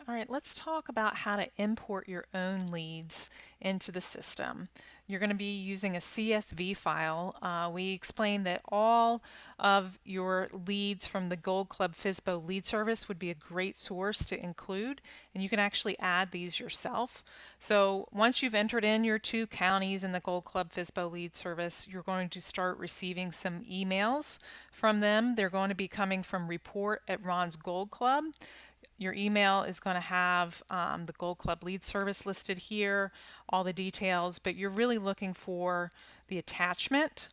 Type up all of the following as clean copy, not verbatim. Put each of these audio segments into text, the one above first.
All right, let's talk about how to import your own leads into the system. You're going to be using a CSV file. We explained that all of your leads from the Gold Club FSBO lead service would be a great source to include, and you can actually add these yourself. So once you've entered in your 2 counties in the Gold Club FSBO lead service, you're going to start receiving some emails from them. They're going to be coming from report at Ron's Gold Club. Your email is going to have the Gold Club lead service listed here, all the details, but you're really looking for the attachment.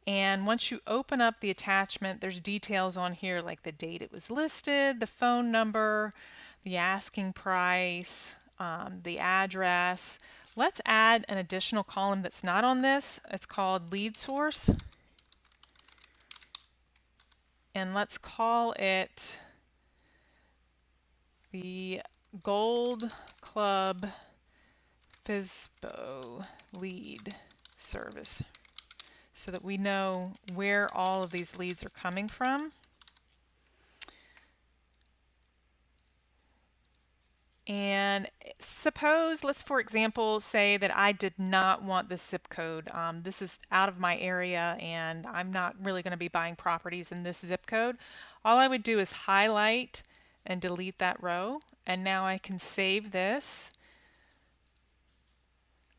And once you open up the attachment, there's details on here like the date it was listed, the phone number, the asking price, the address. Let's add an additional column that's not on this. It's called lead source. And let's call it the Gold Club FSBO lead service so that we know where all of these leads are coming from. And suppose, let's for example say that I did not want this zip code. This is out of my area and I'm not really going to be buying properties in this zip code. All I would do is highlight and delete that row, and now I can save this.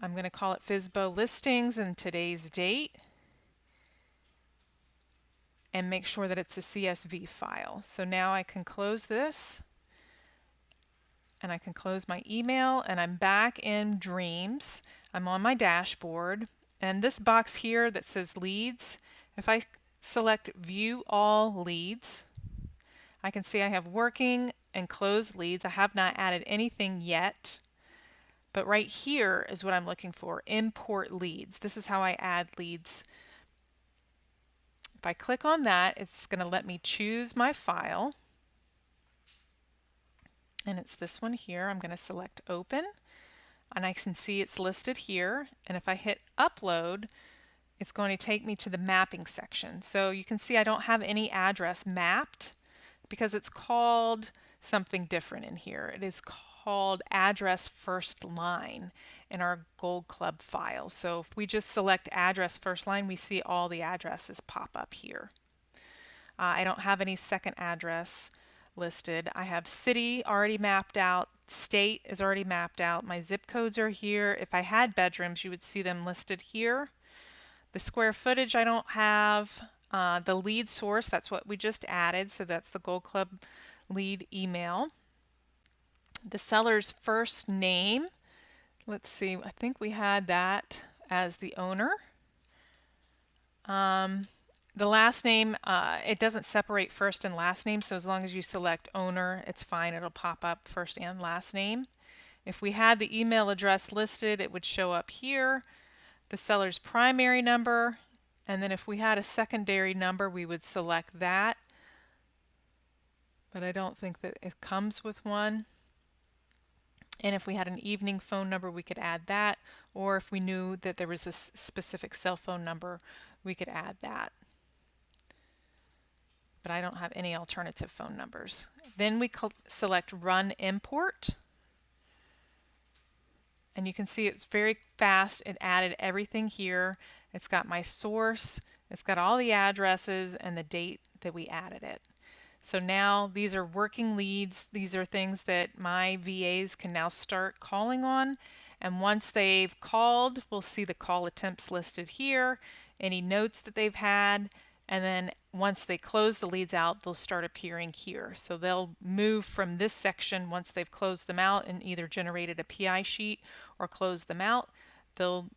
I'm going to call it FSBO listings and today's date, and make sure that it's a CSV file. So now I can close this, and I can close my email, and I'm back in Dreams. I'm on my dashboard, and this box here that says leads, if I select view all leads, I can see I have working and closed leads. I have not added anything yet, but right here is what I'm looking for, import leads. This is how I add leads. If I click on that, it's going to let me choose my file, and it's this one here. I'm going to select open, and I can see it's listed here, and if I hit upload, it's going to take me to the mapping section. So you can see I don't have any address mapped because it's called something different in here. It is called address first line in our Gold Club file. So if we just select address first line, we see all the addresses pop up here. I don't have any second address listed. I have city already mapped out, state is already mapped out, my zip codes are here. If I had bedrooms, you would see them listed here. The square footage I don't have. The lead source, that's what we just added, so that's the Gold Club lead email. The seller's first name, let's see, I think we had that as the owner. The last name, it doesn't separate first and last name, so as long as you select owner, it's fine. It'll pop up first and last name. If we had the email address listed, it would show up here. The seller's primary number, and then if we had a secondary number, we would select that. But I don't think that it comes with one. And if we had an evening phone number, we could add that. Or if we knew that there was a specific cell phone number, we could add that. But I don't have any alternative phone numbers. Then we select Run Import. And you can see it's very fast. It added everything here. It's got my source, it's got all the addresses and the date that we added it. So now these are working leads. These are things that my VAs can now start calling on. And once they've called, we'll see the call attempts listed here, any notes that they've had, and then once they close the leads out, they'll start appearing here. So they'll move from this section once they've closed them out and either generated a PI sheet or closed them out. They'll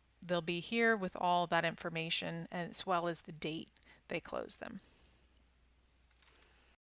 be here with all that information as well as the date they closed them.